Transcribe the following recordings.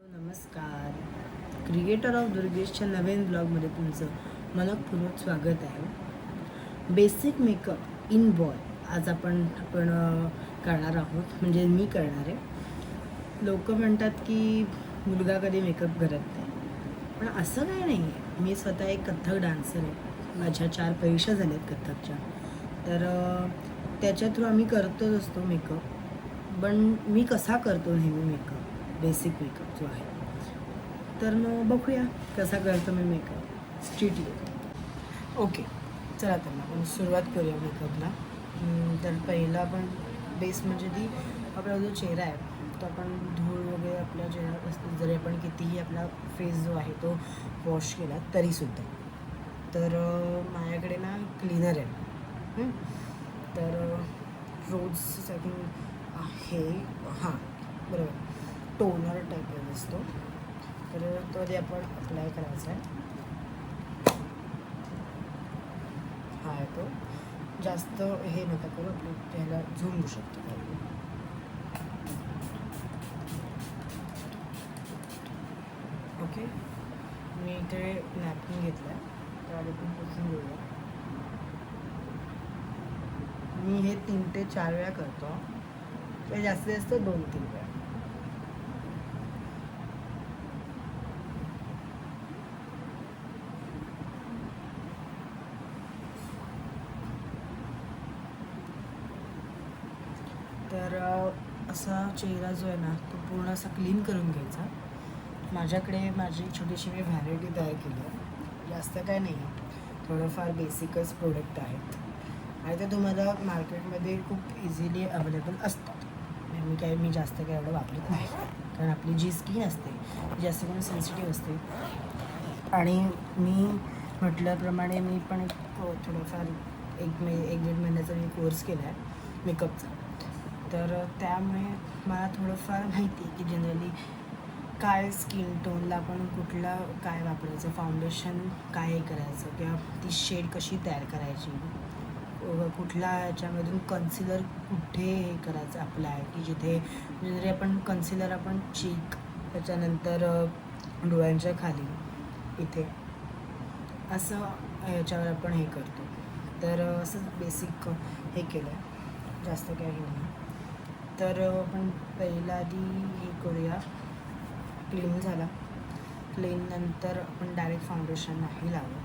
नमस्कार. Creator of दुर्गेशच्या नवीन ब्लॉगमध्ये तुमचं मनपूर्वक स्वागत आहे. बेसिक मेकअप इन बॉय आज आपण करणार आहोत, म्हणजे मी करणार आहे. लोक म्हणतात की मुलगा कधी मेकअप करत नाही, पण असं काही नाही आहे. मी स्वतः एक कथ्थक डान्सर आहे. माझ्या 4 परीक्षा झाल्यात कथ्थकच्या, तर त्याच्या थ्रू आम्ही करतच असतो मेकअप. पण मी कसा करतो नेहमी मेकअप, बेसिक मेकअप जो आहे, तर मग बघूया कसा करतो मी मेकअप. स्ट्रीट ओके, चला तर मग आपण सुरुवात करूया मेकअपला. तर पहिला आपण बेस म्हणजे ती आपला जो चेहरा आहे तो आपण धूळ वगैरे आपल्या चेहऱ्यात असते, जरी आपण कितीही आपला फेस जो आहे तो वॉश केला तरीसुद्धा. तर माझ्याकडे ना क्लीनर आहे. तर रोज आय थिंक आहे, हां बरोबर, टोनर टाईप असतो. तर तो आधी आपण अप्लाय करायचा आहे. हा आहे तो. जास्त हे नका करू, आपल्या चेहऱ्याला झूम होऊ शकतो. ओके, मी इथे नॅपकिन घेतला आहे, तर आधी पण पुसून घेऊया. मी हे 3 ते 4 वेळा करतो, ते जास्तीत जास्त 2-3 वेळा. तर असा चेहरा जो आहे ना तो पूर्ण असा क्लीन करून घ्यायचा. माझ्याकडे माझी छोटीशी मी व्हॅनिटी तयार केली आहे. जास्त काय नाही आहे, थोडंफार बेसिकच प्रोडक्ट आहेत आणि ते तुम्हाला मार्केटमध्ये खूप इझिली अवेलेबल असतात. मी जास्त काय एवढं वापरत नाही, कारण आपली जी स्किन असते ती जास्त करून सेन्सिटिव्ह असते. आणि मी म्हटल्याप्रमाणे मी पण थोडंफार 1-1.5 महिन्याचा मी कोर्स केला आहे मेकअपचा. तर त्यामुळे मला थोडंफार माहिती आहे की जनरली काय स्किन टोनला आपण कुठला काय वापरायचं, फाउंडेशन काय हे करायचं, किंवा ती शेड कशी तयार करायची, कुठल्या ह्याच्यामधून कन्सिलर कुठे हे करायचं अप्लाय, की जिथे जनरली आपण कन्सिलर आपण चीक, त्याच्यानंतर डोळ्यांच्या खाली इथे असं ह्याच्यावर आपण हे करतो. तर असं बेसिक हे केलं आहे, जास्त काही नाही. तर आपण पहिला आधी हे करूया. क्लीन झाला, क्लीन नंतर आपण डायरेक्ट फाउंडेशन नाही लावलं.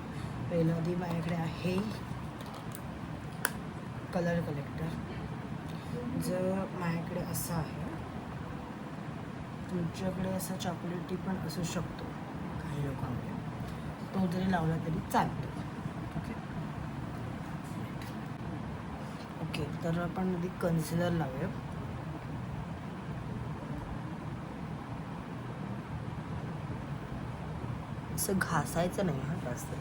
पहिलं आधी माझ्याकडे आहे कलर कलेक्टर. जर माझ्याकडे असं आहे, तुमच्याकडे असा चॉकलेटी पण असू शकतो काही लोकांकडे, तो जरी लावला तरी चालतो. ओके, तर आपण आधी कन्सिलर लावूया. असं घासायचं नाही हा जास्त.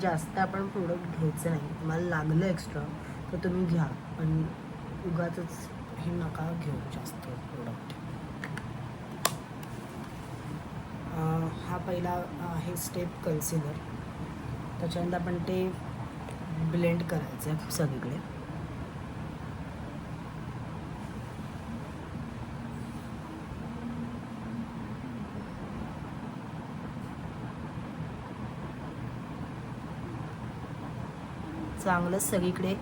जास्त आपण प्रोडक्ट घ्यायचं नाही. तुम्हाला लागलं एक्स्ट्रा तर तुम्ही घ्या, पण उगाचच हे नका घेऊ जास्त प्रोडक्ट. हा पहिला आहे स्टेप कन्सिलर. त्याच्यानंतर आपण ते ब्लेंड करायचं आहे सगळीकडे. चांगलं सगळीकडे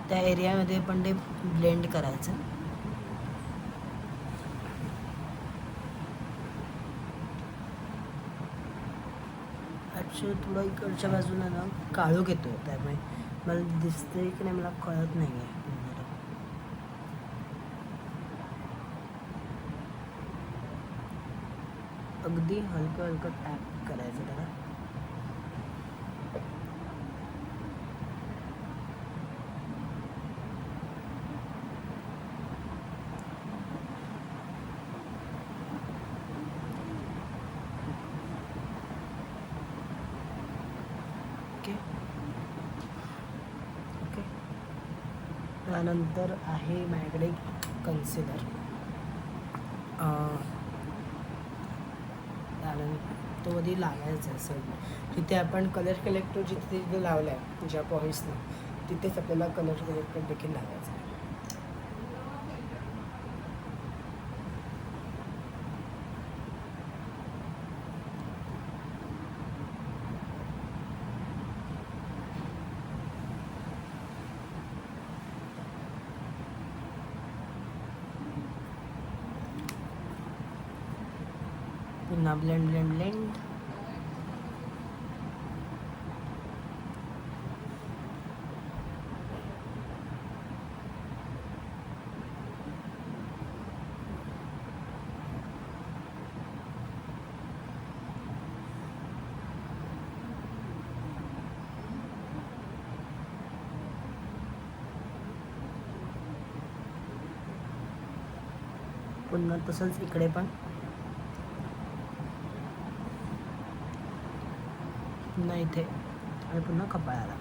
त्या एरियामध्ये पण ते ब्लेंड करायचं. ॲक्च्युली थोडं इकडच्या बाजूला ना काळोख येतो, त्यामुळे मला दिसतंय की नाही मला कळत नाही आहे. अगदी हलकं हलकं टॅप करायचं त्याला. ओके ओके, त्यानंतर आहे माझ्याकडे कन्सिलर. त्याच्यानंतर तो आधी लावायचा आहे सर. जिथे आपण कलर कलेक्टर जिथे लावला आहे ज्या पॉईंट्सनं तिथेच आपल्याला कलर कलेक्टर देखील लावायचा आहे. पुन्हा ब्लेंड ब्लेंड ब्लेंड. पुन्हा तसंच इकडे पण पुन्हा इथे आणि पुन्हा कपाळाला.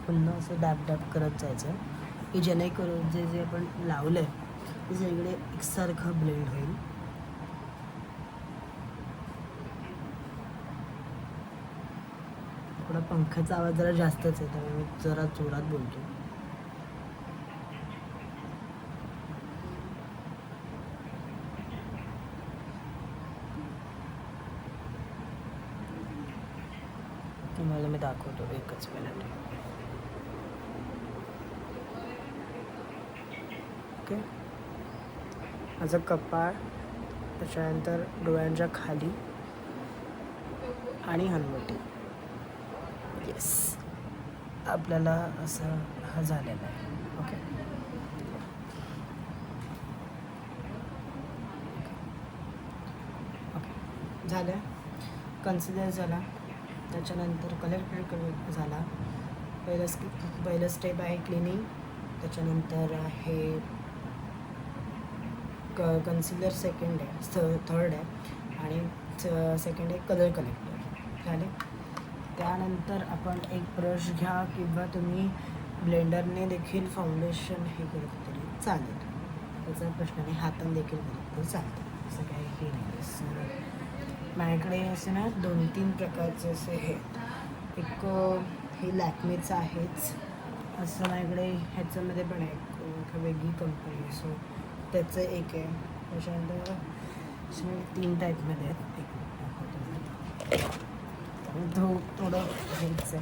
पुन्हा असं डॅप डॅप करत जायचं की जेणेकरून जे जे आपण लावलं आहे ते सगळीकडे एकसारखं ब्लेंड होईल. थोडा पंख्याचा आवाज जरा जास्तच आहे त्यामुळे मी जरा जोरात बोलतो. तुम्हाला मी दाखवतो एकच मिनिट. ओके, माझं कपाळ, त्याच्यानंतर डोळ्यांच्या खाली आणि हनुवटी. येस, आपल्याला असं हा झालेला आहे. ओके, ओके झालं. कन्सिडर झाला, त्याच्यानंतर कलर झाला. पहिलं स्टेप आहे क्लिनिंग, त्याच्यानंतर आहे कन्सिलर सेकंड आहे, थर्ड आहे आणि सेकंड आहे कलर कलेक्टर झाले. त्यानंतर आपण एक ब्रश घ्या किंवा तुम्ही ब्लेंडरने देखील फाउंडेशन हे केलं तरी चालेल, त्याचा प्रश्न नाही. हाताने देखील केलं तरी चालतं, असं काही हे नाही. माझ्याकडे असे ना 2-3 प्रकारचे असे हे, एक हे लॅक्मेचं आहेच असं माझ्याकडे, ह्याच्यामध्ये पण आहे एक वेगळी कंपनी, सो त्याचं एक आहे. त्याच्यानंतर 3 टाईपमध्ये आहेत. एक थोडं हेच आहे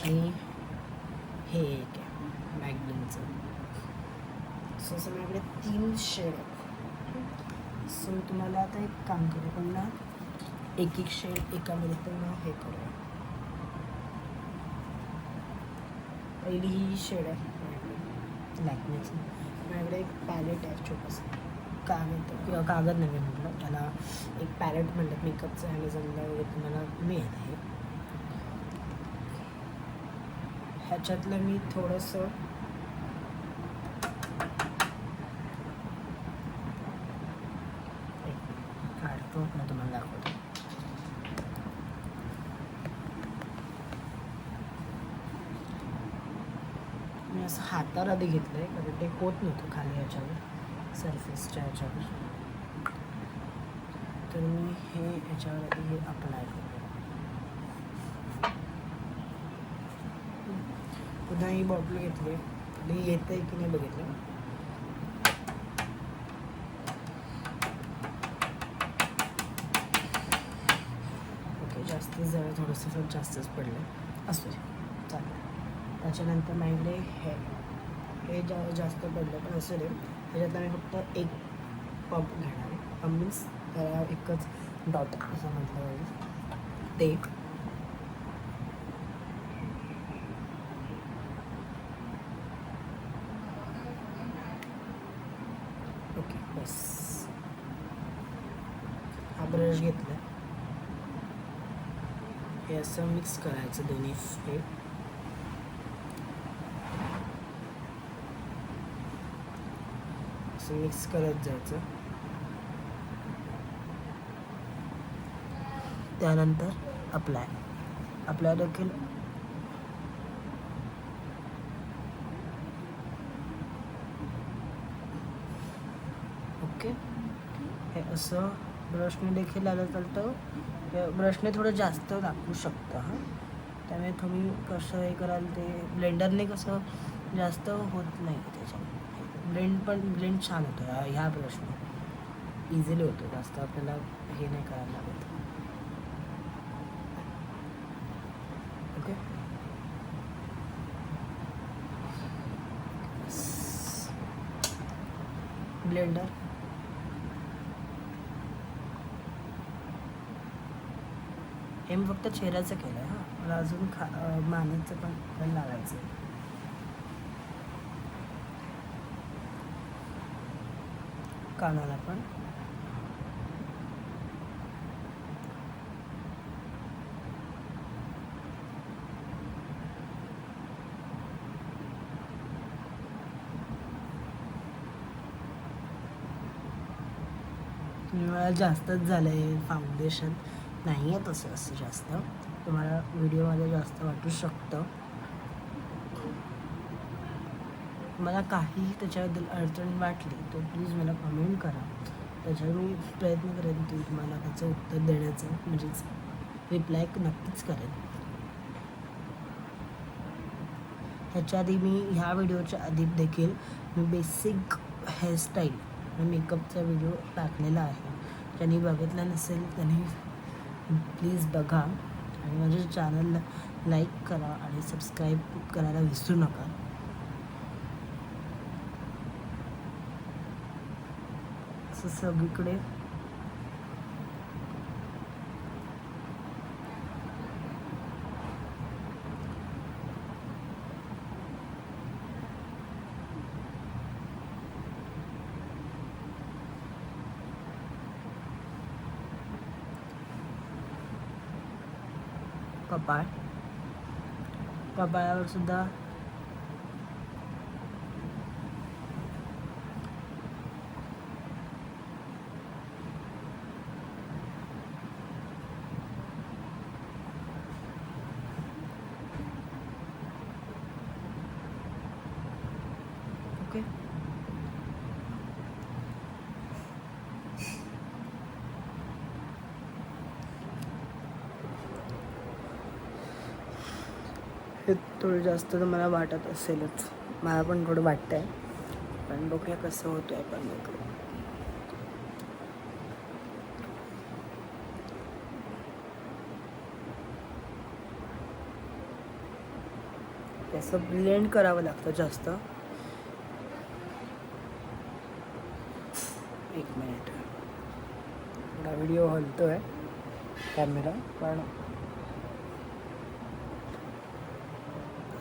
आणि हे एक आहे मॅग्लिनचं. सो असं माझ्याकडे 3 शेड आहेत. सो मी तुम्हाला आता एक काम करू, पुन्हा एक शेड एकामध्ये पुन्हा हे करूया. पहिली ही शेड आहे लॅक्मेची. माझ्याकडे एक पॅलेट आहे छोटंसं, कागद नव्हे म्हटलं त्याला, एक पॅलेट म्हणतात मेकअपचं, ॲमेझॉनला वगैरे तुम्हाला मिळेल. हे ह्याच्यातलं मी थोडंसं काढतो ना, तुम्हाला दाखवतो. मी असं हातावर आधी घेतलं आहे कारण ते होत नव्हतं खाली ह्याच्यावर, सरफेसच्या ह्याच्यावर. तर मी हे ह्याच्यावर आधी हे अप्लाय करतो. पुन्हा ही बॉटल घेतली आणि येतं आहे की नाही बघितलं. ओके, जास्त जरा थोडंसं जास्तच पडलं, असू दे चालेल. त्याच्यानंतर माझ्याकडे हे जास्त पडलं पण असू दे. त्याच्यात मी फक्त एक पंप घेणार आहे. पंप मीन्स त्याला एकच डॉट असं म्हटलं पाहिजे ते. ओके बस. हा ब्रश घेतला, हे असं मिक्स करायचं दोन्ही हे. असं मिक्स करत जायचं. त्यानंतर अप्लाय देखील ओके. हे असं ब्रशने देखील आलं चालतं. ब्रशने थोडं जास्त दाखवू शकतं हां. त्यामुळे तुम्ही कसं हे कराल ते ब्लेंडरने कसं जास्त होत नाही त्याच्यामध्ये. ब्लेंड छान होतं ह्या ब्रशने, इझिली होतो, जास्त आपल्याला हे नाही करायला लागत. ओके. ब्लेंडर हे मी फक्त चेहऱ्याचं केलं आहे हां. मला अजून मानेचं पण लावायचं आहे. कानाला पण. मला जास्तच झालं आहे फाउंडेशन, नाही आहे तसं असं जास्त, तुम्हाला व्हिडिओमध्ये जास्त वाटू शकतं. मला काही त्याच्याबद्दल अडचण वाटली तर प्लीज मला कमेंट करा. त्याच्यावर मी प्रयत्न करेन की तुम्हाला त्याचं उत्तर देण्याचं, म्हणजेच रिप्लाय नक्कीच करेन. ह्याच्या आधी मी ह्या व्हिडिओच्या आधी देखील मी बेसिक हेअरस्टाईल आणि मेकअपचा व्हिडिओ टाकलेला आहे. ज्यांनी बघितलं नसेल त्यांनी प्लीज बघा आणि माझ्या चॅनलला लाईक करा आणि सबस्क्राईब करायला विसरू नका. असं सगळीकडे कपाळावर सुद्धा ओके. हे थोडं जास्त तर मला वाटत असेलच, मला पण थोडं वाटतं आहे, पण बघूया कसं होतं आहे. पण असं ब्लेंड करावं लागतं जास्त. एक मिनिट, थोडा व्हिडिओ हलतो आहे कॅमेरा, पण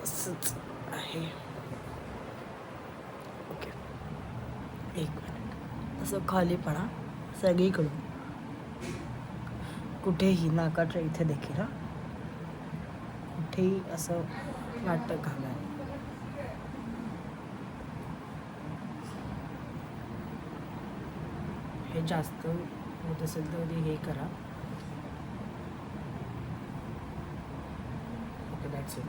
असंच आहे. ओके. एक मिनिट. असं खालीपणा सगळीकडून, कुठेही नाकाच्या इथे देखील, कुठेही असं वाटतं घालायला. हे जास्त होत असेल तर हे करा. Okay, that's it.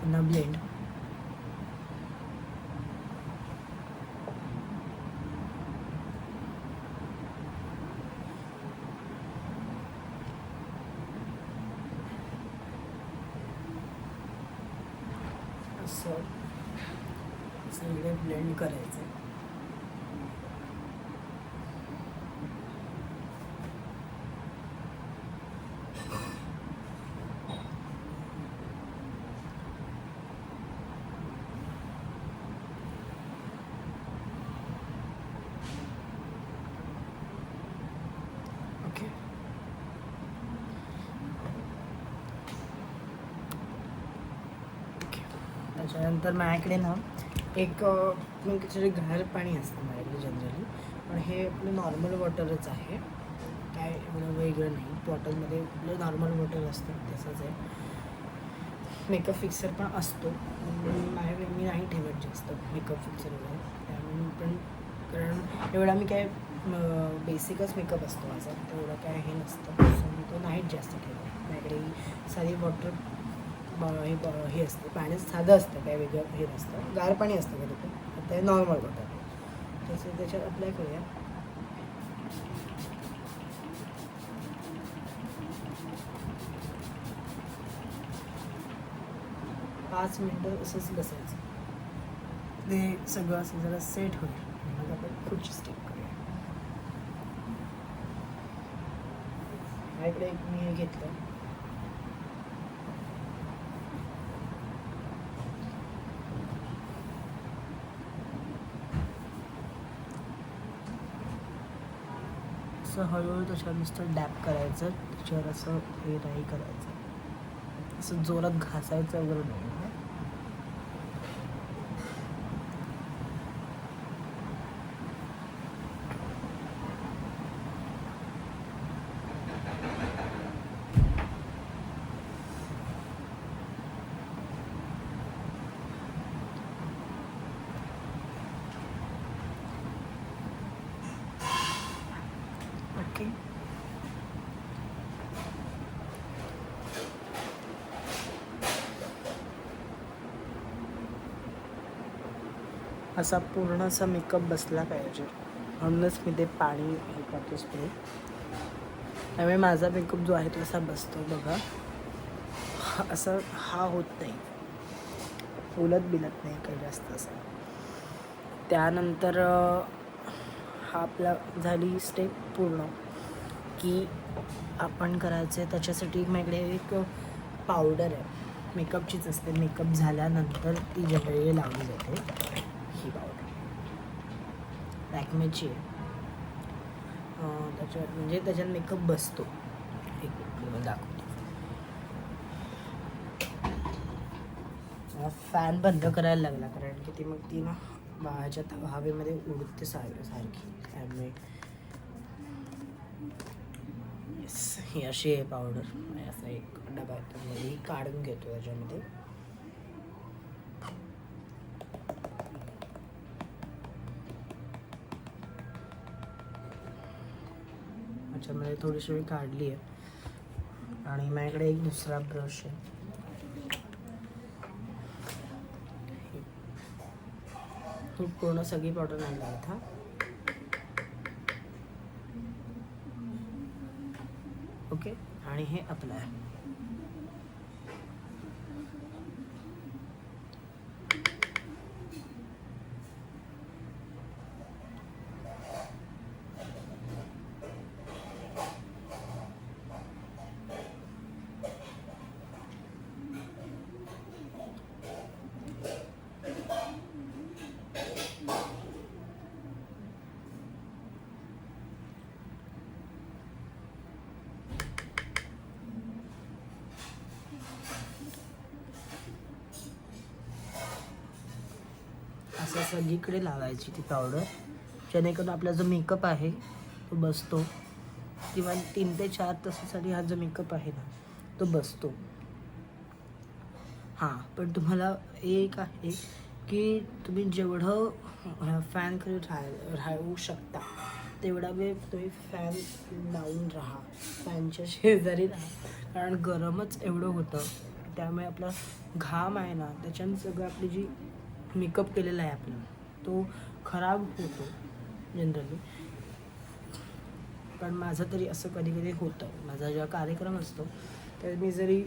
पुन्हा ब्लेंड. असं सगळे ब्लेंड करायचं. ओके. त्याच्यानंतर माझ्याकडे ना एक त्याच्याकडे गार पाणी असतं माझ्याकडे जनरली, पण हे आपलं नॉर्मल वॉटरच आहे, काय एवढं वेगळं नाही. बॉटलमध्ये आपलं नॉर्मल वॉटर असतं तसंच आहे. मेकअप फिक्सर पण असतो, माझ्याकडे मी नाही ठेवत जास्त मेकअप फिक्सर वगैरे, त्यामुळे पण कारण एवढा मी काय बेसिकच मेकअप असतो माझा, तेवढं काय हे नसतं, सो मी तो नाहीच जास्त ठेवत. माझ्याकडे साधी वॉटर हे असतं, पाणी साधं असतं, काय वेगळं हे नसतं, गार पाणी असतं कधी पण, ते नॉर्मल वॉटर. तसं त्याच्यात अप्लाय करूया. पाच मिनटं असंच बसायचं, ते सगळं असं जरा सेट होईल. मग आपण पुढची स्टेप करूया. इकडे एक मी घेतलं, असं हळूहळू त्याच्यावर नुसतं डॅप करायचं, त्याच्यावर असं हे नाही करायचं, असं जोरात घासायचं वगैरे नाही. ओके. असा पूर्ण असा मेकअप बसला पाहिजे, म्हणूनच मी ते पाणी हे करतो स्प्रे. त्यामुळे माझा मेकअप जो आहे तो असा बसतो बघा, असं हा होत नाही, उलत बिलत नाही काही जास्त असं. त्यानंतर हा आपला झाली स्टेप पूर्ण की आपण करायचं आहे. त्याच्यासाठी माझ्याकडे एक पावडर आहे, मेकअपचीच असते. मेकअप झाल्यानंतर ती जनरली लावली जाते. ही पावडर लॅक्मेची आहे. त्याच्यात म्हणजे त्याच्यात मेकअप बसतो. एक मिनिट दाखवतो. फॅन बंद करायला लागला, कारण की ती मग ती ना ह्याच्यात हवेमध्ये उडते सारखी. त्यामुळे ही अशी आहे पावडर. असा एक डबा त्यामध्ये काढून घेतो त्याच्यामध्ये. त्याच्यामध्ये थोडीशी मी काढली आहे. आणि माझ्याकडे एक दुसरा ब्रश आहे. ही पूर्ण सगळी पावडर नाही लागत हा. ओके. आणि हे अप्लाय. असं सगळीकडे लावायची ती पावडर, जेणेकरून आपला जो मेकअप आहे तो बसतो. किंवा 3 ते 4 तासासाठी हा जो मेकअप आहे ना तो बसतो. हां, पण तुम्हाला एक आहे की तुम्ही जेवढं फॅनखाली राहू शकता तेवढा वेळ तुम्ही फॅन लावून राहा, फॅनच्या शेजारी राहा. कारण गरमच एवढं होतं, त्यामुळे आपला घाम आहे ना त्याच्यानं सगळं आपली जी मेकअप केलेला आहे आपला तो खराब होतो जनरली. पण माझं तरी असं कधी कधी होतं. माझा जेव्हा कार्यक्रम असतो तर मी जरी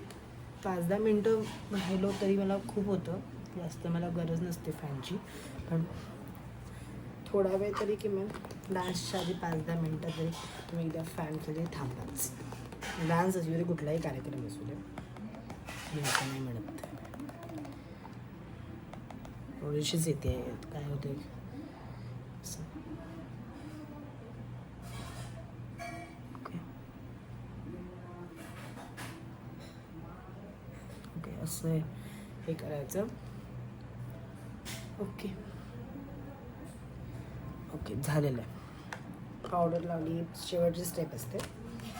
5-10 मिनटं राहिलो तरी मला खूप होतं, जास्त मला गरज नसते फॅनची. पण थोडा वेळ तरी किमान डान्सच्या आधी 5-10 मिनटं तरी तुम्ही एकदा फॅन खाली थांबाच. डान्स असू दे, कुठलाही कार्यक्रम असू दे, मी असं नाही म्हणत. थोडीशीच येते, काय होते असं. ओके ओके, असं हे करायचं. ओके ओके, झालेलं आहे. पावडर लावली, शेवटची स्टेप असते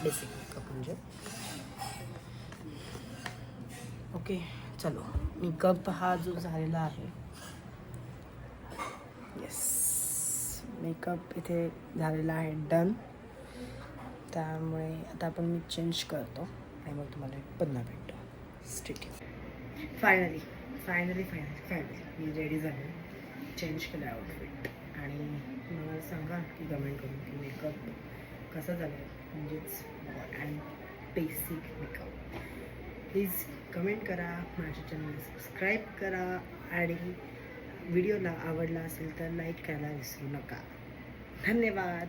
बेसिक मेकअप म्हणजे. ओके, चलो मेकअप हा जो झालेला आहे, येस, मेकअप इथे झालेला आहे डन. त्यामुळे आता आपण मी चेंज करतो आणि मग तुम्हाला पुन्हा भेटतो. स्टेट. फायनली मी रेडी झाले, चेंज केलं आउटफिट आणि सांगा की कमेंट करून की मेकअप कसा झाला आहे, म्हणजेच and basic makeup. Please comment करा, माझ्या चॅनलला सबस्क्राईब करा आणि व्हिडिओला आवडला असेल तर लाईक करायला विसरू नका. धन्यवाद.